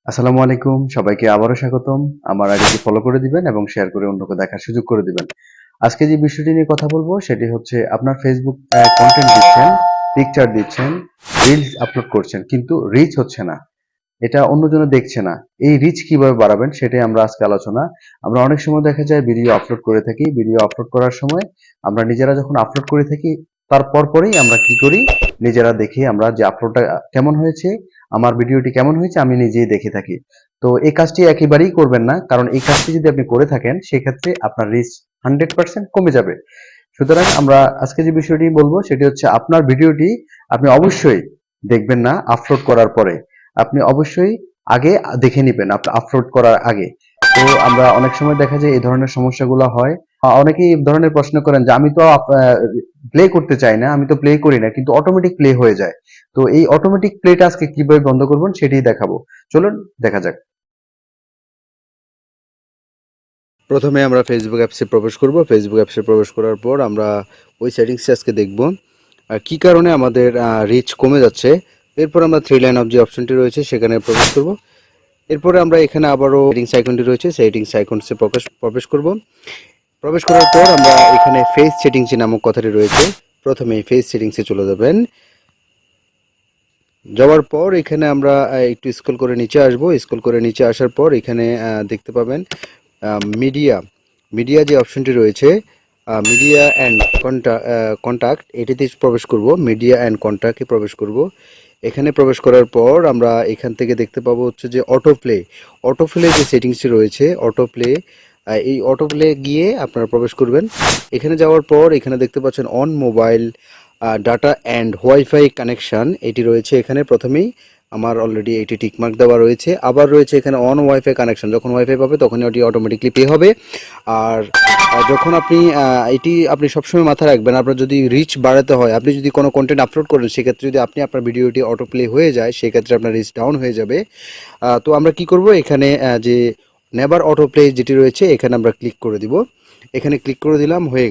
আসসালামু আলাইকুম, সবাইকে আবারও স্বাগতম। আমার আইডিটি ফলো করে দিবেন এবং শেয়ার করে অন্যকে দেখার সুযোগ করে দিবেন। আজকে যে বিষয়টি নিয়ে কথা বলবো সেটি হচ্ছে আপনার ফেসবুক কন্টেন্ট দিচ্ছেন, পিকচার দিচ্ছেন, রিলস আপলোড করছেন কিন্তু রিচ হচ্ছে না। এটা অন্যজনে দেখছে না। এই রিচ কিভাবে বাড়াবেন সেটাই আমরা আজকে আলোচনা। আমরা অনেক সময় দেখা যায় ভিডিও আপলোড করে থাকি। ভিডিও আপলোড করার সময় আমরা নিজেরা যখন আপলোড করে থাকি তার পরপরই আমরা কি করি? নিজেরা দেখি আমরা যে আপলোডটা কেমন হয়েছে, আমার ভিডিওটি কেমন হয়েছে আমি নিজেই দেখে থাকি। তো এই কাজটি একেবারেই করবেন না। কারণ এই কাজটি যদি আপনি করে থাকেন সেক্ষেত্রে আপনার রিচ 100% কমে যাবে। সুতরাং আমরা আজকে যে বিষয়টি বলবো সেটি হচ্ছে আপনার ভিডিওটি আপনি অবশ্যই দেখবেন না আপলোড করার পরে। আপনি অবশ্যই আগে দেখে নিবেন আপলোড করার আগে। তো আমরা অনেক সময় দেখা যায় এই ধরনের সমস্যাগুলো হয়। অনেকেই এই ধরনের প্রশ্ন করেন যে আমি তো প্লে করতে চাই না, আমি তো প্লে করি না কিন্তু অটোমেটিক প্লে হয়ে যায়। তো এই অটোমেটিক প্লেটা আজকে কিভাবে বন্ধ করবেন সেটাই দেখাবো। চলুন দেখা যাক। প্রথমে আমরা ফেসবুক অ্যাপসে প্রবেশ করব। ফেসবুক অ্যাপসে প্রবেশ করার পর আমরা ওই সেটিংসে আজকে দেখব কী কারণে আমাদের রিচ কমে যাচ্ছে। এরপর আমরা থ্রি লাইন অফ যে অপশনটি রয়েছে সেখানে প্রবেশ করব। এরপরে আমরা এখানে আবারও সেটিংস আইকনটি রয়েছে সেটিংস আইকনসে প্রবেশ করব। প্রবেশ করার পর আমরা এখানে ফেস সেটিংস নামক কথাটি রয়েছে, প্রথমে ফেস সেটিংসে চলে যাবেন। যাওয়ার পর এখানে আমরা একটু স্ক্রল করে নিচে আসব। স্ক্রল করে নিচে আসার পর এখানে দেখতে পাবেন মিডিয়া মিডিয়া যে অপশনটি রয়েছে, মিডিয়া অ্যান্ড কন্ট্যাক্ট, এটিতে প্রবেশ করব। মিডিয়া অ্যান্ড কন্ট্যাক্টে প্রবেশ করব। এখানে প্রবেশ করার পর আমরা এখান থেকে দেখতে পাবো হচ্ছে যে অটো প্লে যে সেটিংসটি রয়েছে অটো প্লে, এই অটো প্লে গিয়ে আপনারা প্রবেশ করবেন। এখানে যাওয়ার পর এখানে দেখতে পাচ্ছেন on mobile data and wifi connection, এটি রয়েছে এখানে। প্রথমেই আমার অলরেডি এটি টিকমার্ক দেওয়া রয়েছে। আবার রয়েছে এখানে অন ওয়াইফাই কানেকশন, যখন ওয়াইফাই পাবে তখনই ওটি অটোমেটিকলি পে হবে। আর যখন আপনি এটি আপনি সবসময় মাথায় রাখবেন, আপনার যদি রিচ বাড়াতে হয়, আপনি যদি কোনো কন্টেন্ট আপলোড করেন সেক্ষেত্রে যদি আপনি আপনার ভিডিওটি অটো প্লে হয়ে যায় সেক্ষেত্রে আপনার রিচ ডাউন হয়ে যাবে। তো আমরা কি করব, এখানে যে নেভার অটো প্লে যেটি রয়েছে এখানে আমরা ক্লিক করে দিব। এখানে ক্লিক করে দিলাম, হয়ে